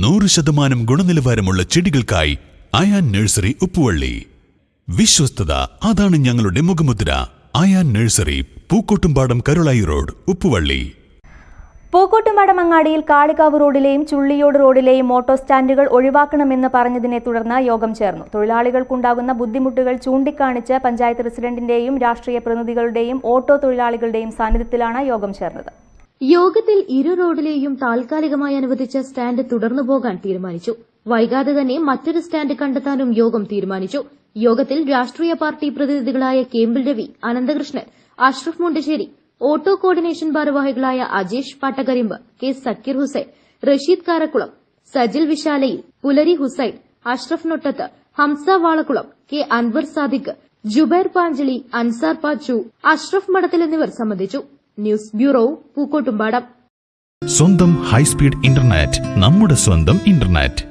100% ഗുണനിലവാരമുള്ള ചെടികൾക്കായി അയാൻ നഴ്സറി ഉപ്പുവള്ളി. വിശ്വസ്തത, അതാണ് ഞങ്ങളുടെ മുഖമുദ്ര. Ayan nursery, Pookkottumpadam, Karulayi road, Uppuvalli. പൂക്കോട്ടുംപാടം അങ്ങാടിയിൽ കാളികാവ് റോഡിലെയും ചുള്ളിയോട് റോഡിലെയും ഓട്ടോ സ്റ്റാൻഡുകൾ ഒഴിവാക്കണമെന്ന് പറഞ്ഞതിനെ തുടർന്ന് യോഗം ചേർന്നു. തൊഴിലാളികൾക്കുണ്ടാകുന്ന ബുദ്ധിമുട്ടുകൾ ചൂണ്ടിക്കാണിച്ച് പഞ്ചായത്ത് പ്രസിഡന്റിന്റെയും രാഷ്ട്രീയ പ്രതിനിധികളുടെയും ഓട്ടോ തൊഴിലാളികളുടെയും സാന്നിധ്യത്തിലാണ് യോഗം ചേർന്നത്. യോഗത്തിൽ ഇരു റോഡിലെയും താൽക്കാലികമായി അനുവദിച്ച സ്റ്റാൻഡ് തുടർന്നു പോകാൻ തീരുമാനിച്ചു. വൈകാതെ തന്നെ മറ്റൊരു സ്റ്റാൻഡ് കണ്ടെത്താനും യോഗം തീരുമാനിച്ചു. യോഗത്തിൽ രാഷ്ട്രീയ പാർട്ടി പ്രതിനിധികളായ കേമ്പിൽ രവി, അനന്തകൃഷ്ണൻ, അഷ്റഫ് മുണ്ടശ്ശേരി, ഓട്ടോ കോർഡിനേഷൻ ഭാരവാഹികളായ അജേഷ് പാട്ടകരിമ്പ്, കെ സക്കീർ ഹുസൈൻ, റഷീദ് കാരക്കുളം, സജിൽ വിശാലയിൽ, പുലരി ഹുസൈൻ, അഷ്റഫ് നൊട്ടത്ത്, ഹംസ വാളക്കുളം, കെ അൻവർ സാദിഖ്, ജുബൈർ പാഞ്ചലി, അൻസാർ പാച്ചു, അഷ്റഫ് മഠത്തിൽ എന്നിവർ സംബന്ധിച്ചു. News bureau, Pookkottumpadam. സ്വന്തം ഹൈസ്പീഡ് ഇന്റർനെറ്റ്, നമ്മുടെ സ്വന്തം ഇന്റർനെറ്റ്.